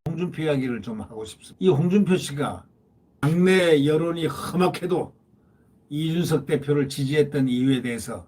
홍준표 이야기를 좀 하고 싶습니다. 이 홍준표 씨가 당내 여론이 험악해도 이준석 대표를 지지했던 이유에 대해서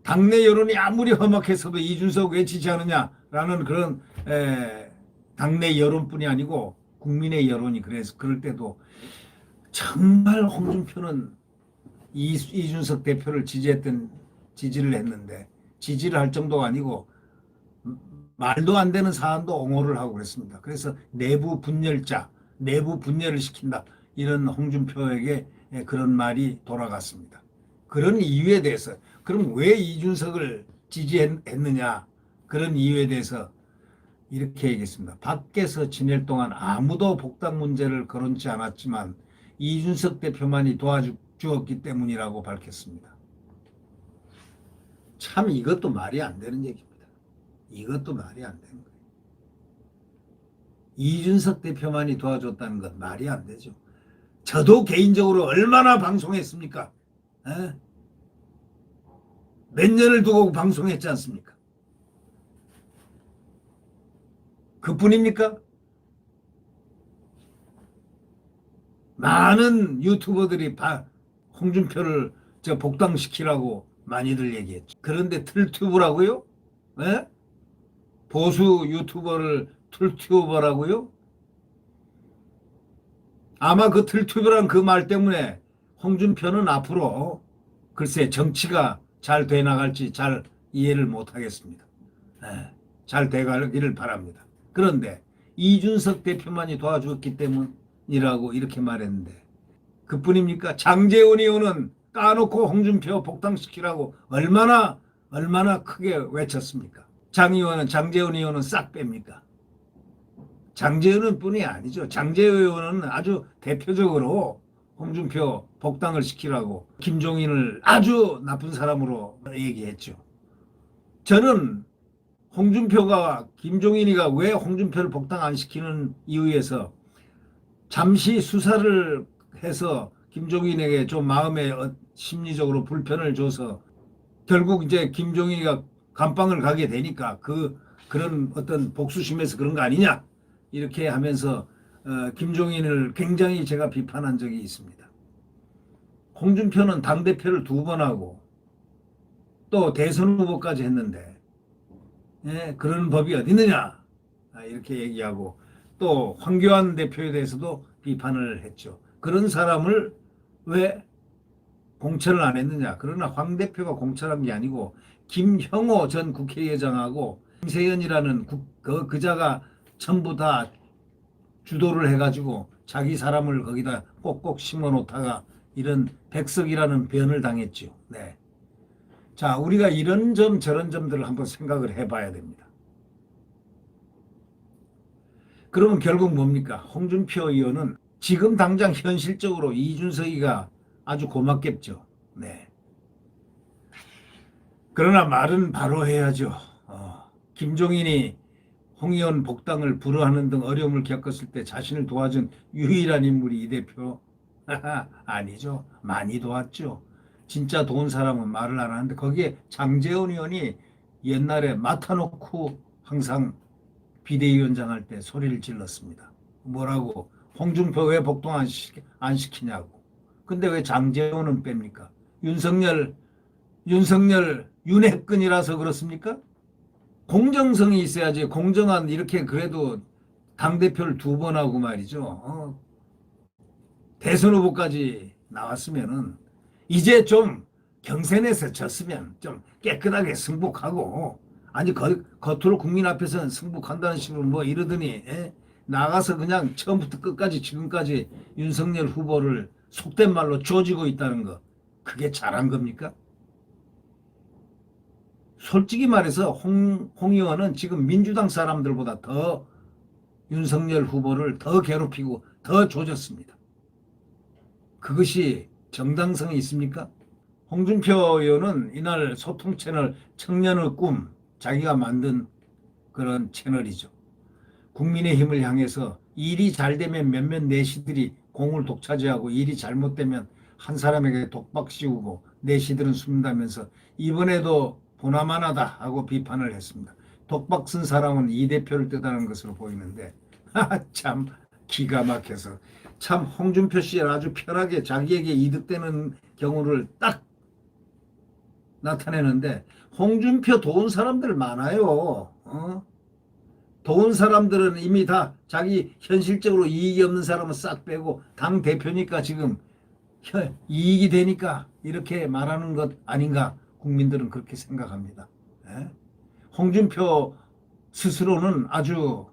당내 여론이 아무리 험악해서도 이준석 왜 지지하느냐라는 그런 당내 여론뿐이 아니고 국민의 여론이 그래서 그럴 때도 정말 홍준표는 이준석 대표를 지지를 했는데 지지를 할 정도가 아니고 말도 안 되는 사안도 옹호를 하고 그랬습니다. 그래서 내부 분열을 시킨다. 이런 홍준표에게 그런 말이 돌아갔습니다. 그런 이유에 대해서 그럼 왜 이준석을 지지했느냐 그런 이유에 대해서 이렇게 얘기했습니다. 밖에서 지낼 동안 아무도 복당 문제를 거론치 않았지만 이준석 대표만이 도와주었기 때문이라고 밝혔습니다. 참 이것도 말이 안 되는 얘기입니다. 이것도 말이 안 되는 거예요. 이준석 대표만이 도와줬다는 건 말이 안 되죠. 저도 개인적으로 얼마나 방송했습니까? 몇 년을 두고 방송했지 않습니까? 그뿐입니까? 많은 유튜버들이 홍준표를 복당시키라고 많이들 얘기했죠. 그런데 틀튜브라고요? 보수 유튜버를 틀튜버라고요? 아마 그 틀튜브란 그 말 때문에 홍준표는 앞으로 글쎄 정치가 잘 돼 나갈지 잘 이해를 못 하겠습니다. 잘 돼가기를 바랍니다. 그런데 이준석 대표만이 도와주었기 때문이라고 이렇게 말했는데 그뿐입니까? 장제원 의원은 까놓고 홍준표 복당시키라고 얼마나 크게 외쳤습니까? 장제원 의원은 싹 뺍니까? 장제원 뿐이 아니죠. 장제원 의원은 아주 대표적으로 홍준표 복당을 시키라고 김종인을 아주 나쁜 사람으로 얘기했죠. 저는 홍준표가 김종인이가 왜 홍준표를 복당 안 시키는 이유에서 잠시 수사를 해서 김종인에게 좀 마음에 심리적으로 불편을 줘서 결국 이제 김종인이가 감방을 가게 되니까 그런 어떤 복수심에서 그런 거 아니냐 이렇게 하면서 김종인을 굉장히 제가 비판한 적이 있습니다. 홍준표는 당대표를 2번 하고 또 대선 후보까지 했는데 그런 법이 어디 있느냐 이렇게 얘기하고 또 황교안 대표에 대해서도 비판을 했죠. 그런 사람을 왜 공천을 안 했느냐. 그러나 황 대표가 공천한 게 아니고 김형호 전 국회의장하고 김세연이라는 그자가 전부 다 주도를 해가지고 자기 사람을 거기다 꼭꼭 심어놓다가 이런 백석이라는 변을 당했죠. 네. 자, 우리가 이런 점 저런 점들을 한번 생각을 해봐야 됩니다. 그러면 결국 뭡니까? 홍준표 의원은 지금 당장 현실적으로 이준석이가 아주 고맙겠죠. 네. 그러나 말은 바로 해야죠. 김종인이 홍 의원 복당을 불허하는 등 어려움을 겪었을 때 자신을 도와준 유일한 인물이 이 대표? 아니죠. 많이 도왔죠. 진짜 도운 사람은 말을 안 하는데 거기에 장제원 의원이 옛날에 맡아놓고 항상 비대위원장 할 때 소리를 질렀습니다. 뭐라고? 홍준표 왜 복당 안 시키냐고. 근데 왜 장제원은 뺍니까? 윤석열 윤핵근이라서 그렇습니까? 공정성이 있어야지. 공정한 이렇게 그래도 당대표를 2번 하고 말이죠. 대선 후보까지 나왔으면은 이제 좀 경선에서 졌으면 좀 깨끗하게 승복하고 아니 겉으로 국민 앞에서는 승복한다는 식으로 뭐 이러더니 나가서 그냥 처음부터 끝까지 지금까지 윤석열 후보를 속된 말로 조지고 있다는 거 그게 잘한 겁니까? 솔직히 말해서 홍 의원은 지금 민주당 사람들보다 더 윤석열 후보를 더 괴롭히고 더 조졌습니다. 그것이 정당성이 있습니까? 홍준표 의원은 이날 소통 채널 청년의 꿈 자기가 만든 그런 채널이죠. 국민의힘을 향해서 일이 잘 되면 몇몇 내시들이 공을 독차지하고 일이 잘못되면 한 사람에게 독박 씌우고 내시들은 숨는다면서 이번에도 보나마나다 하고 비판을 했습니다. 독박 쓴 사람은 이 대표를 뜻하는 것으로 보이는데 참 기가 막혀서 참 홍준표 씨 아주 편하게 자기에게 이득되는 경우를 딱 나타내는데 홍준표 도운 사람들 많아요. 도운 사람들은 이미 다 자기 현실적으로 이익이 없는 사람은 싹 빼고 당 대표니까 지금 이익이 되니까 이렇게 말하는 것 아닌가 국민들은 그렇게 생각합니다. 예? 홍준표 스스로는 아주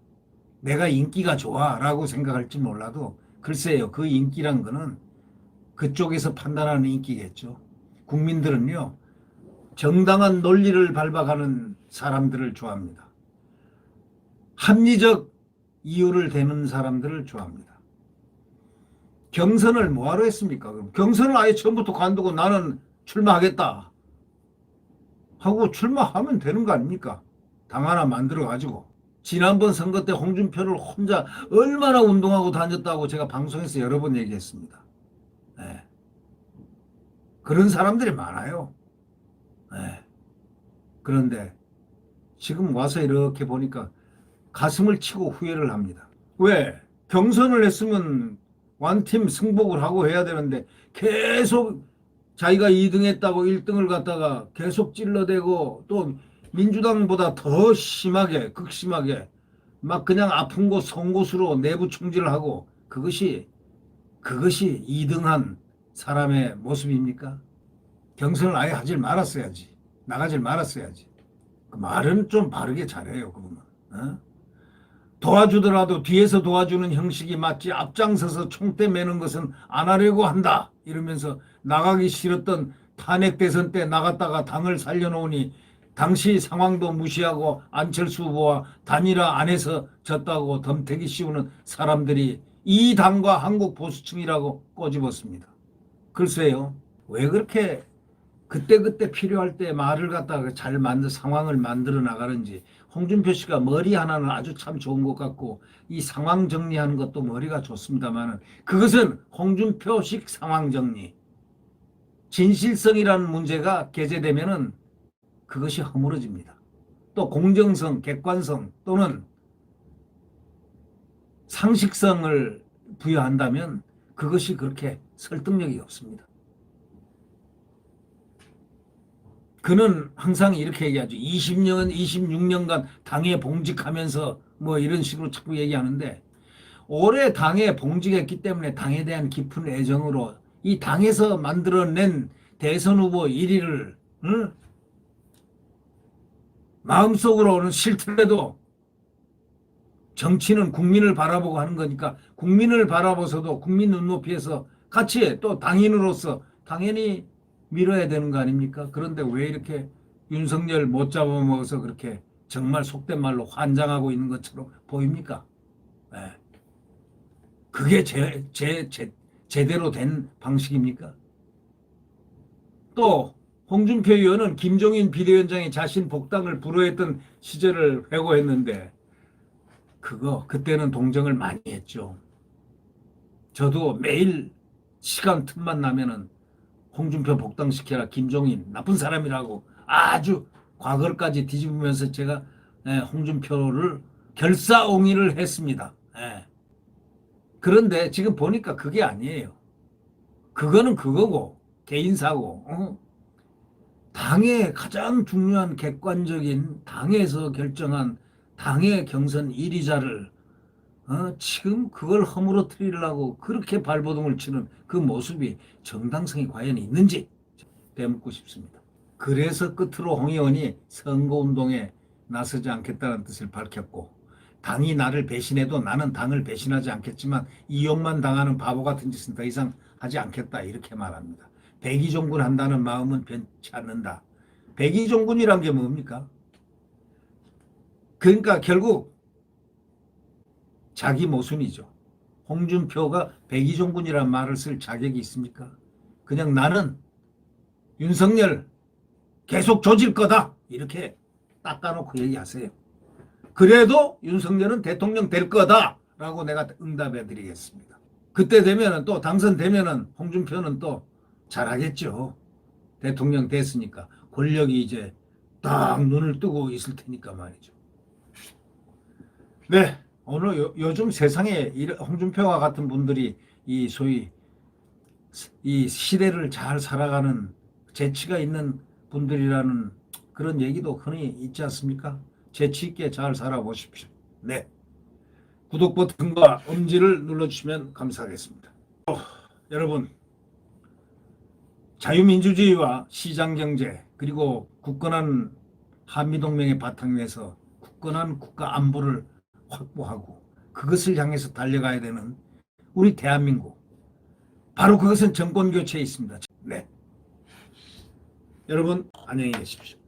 내가 인기가 좋아라고 생각할지 몰라도 글쎄요 그 인기란 거는 그쪽에서 판단하는 인기겠죠. 국민들은요 정당한 논리를 밟아가는 사람들을 좋아합니다. 합리적 이유를 대는 사람들을 좋아합니다. 경선을 뭐하러 했습니까? 그럼 경선을 아예 처음부터 관두고 나는 출마하겠다 하고 출마하면 되는 거 아닙니까? 당 하나 만들어 가지고 지난번 선거 때 홍준표를 혼자 얼마나 운동하고 다녔다고 제가 방송에서 여러 번 얘기했습니다. 네. 그런 사람들이 많아요. 네. 그런데 지금 와서 이렇게 보니까 가슴을 치고 후회를 합니다. 왜? 경선을 했으면 완팀 승복을 하고 해야 되는데 계속 자기가 2등 했다고 1등을 갖다가 계속 찔러대고 또 민주당보다 더 심하게 극심하게 막 그냥 아픈 곳 선 곳으로 내부 총질을 하고 그것이 2등한 사람의 모습입니까? 경선을 아예 하질 말았어야지. 나가질 말았어야지. 그 말은 좀 바르게 잘해요. 그분은. 어? 도와주더라도 뒤에서 도와주는 형식이 맞지 앞장서서 총대 매는 것은 안 하려고 한다. 이러면서 나가기 싫었던 탄핵 대선 때 나갔다가 당을 살려놓으니 당시 상황도 무시하고 안철수 후보와 단일화 안 해서 졌다고 덤태기 씌우는 사람들이 이 당과 한국 보수층이라고 꼬집었습니다. 글쎄요. 왜 그렇게 그때그때 필요할 때 말을 갖다가 잘 상황을 만들어 나가는지 홍준표 씨가 머리 하나는 아주 참 좋은 것 같고 이 상황 정리하는 것도 머리가 좋습니다만 그것은 홍준표식 상황 정리 진실성이라는 문제가 게재되면은 그것이 허물어집니다. 또 공정성, 객관성 또는 상식성을 부여한다면 그것이 그렇게 설득력이 없습니다. 그는 항상 이렇게 얘기하죠. 20년, 26년간 당에 봉직하면서 뭐 이런 식으로 자꾸 얘기하는데 오래 당에 봉직했기 때문에 당에 대한 깊은 애정으로 이 당에서 만들어낸 대선 후보 1위를 마음속으로는 싫더라도 정치는 국민을 바라보고 하는 거니까 국민을 바라보서도 국민 눈높이에서 같이 또 당인으로서 당연히 밀어야 되는 거 아닙니까? 그런데 왜 이렇게 윤석열 못 잡아먹어서 그렇게 정말 속된 말로 환장하고 있는 것처럼 보입니까? 네. 그게 제대로 된 방식입니까? 또 홍준표 의원은 김종인 비대위원장이 자신 복당을 불허했던 시절을 회고했는데 그때는 동정을 많이 했죠. 저도 매일 시간 틈만 나면은 홍준표 복당시켜라 김종인 나쁜 사람이라고 아주 과거까지 뒤집으면서 제가 홍준표를 결사옹위를 했습니다. 그런데 지금 보니까 그게 아니에요. 그거는 그거고 개인사고 당의 가장 중요한 객관적인 당에서 결정한 당의 경선 1위자를 지금 그걸 허물어뜨리려고 그렇게 발버둥을 치는 그 모습이 정당성이 과연 있는지 되묻고 싶습니다. 그래서 끝으로 홍 의원이 선거운동에 나서지 않겠다는 뜻을 밝혔고 당이 나를 배신해도 나는 당을 배신하지 않겠지만 이용만 당하는 바보 같은 짓은 더 이상 하지 않겠다 이렇게 말합니다. 백의종군 한다는 마음은 변치 않는다. 백의종군이란 게 뭡니까? 그러니까 결국 자기 모순이죠. 홍준표가 백의종군이라는 말을 쓸 자격이 있습니까? 그냥 나는 윤석열 계속 조질 거다 이렇게 닦아놓고 얘기하세요. 그래도 윤석열은 대통령 될 거다라고 내가 응답해 드리겠습니다. 그때 되면은 또 당선되면은 홍준표는 또 잘하겠죠. 대통령 됐으니까 권력이 이제 딱 눈을 뜨고 있을 테니까 말이죠. 네, 오늘 요즘 세상에 홍준표와 같은 분들이 이 소위 이 시대를 잘 살아가는 재치가 있는 분들이라는 그런 얘기도 흔히 있지 않습니까? 재치 있게 잘 살아보십시오. 네, 구독 버튼과 엄지를 눌러주시면 감사하겠습니다. 여러분, 자유민주주의와 시장경제 그리고 굳건한 한미동맹의 바탕 위에서 굳건한 국가 안보를 확보하고 그것을 향해서 달려가야 되는 우리 대한민국, 바로 그것은 정권 교체에 있습니다. 네, 여러분 안녕히 계십시오.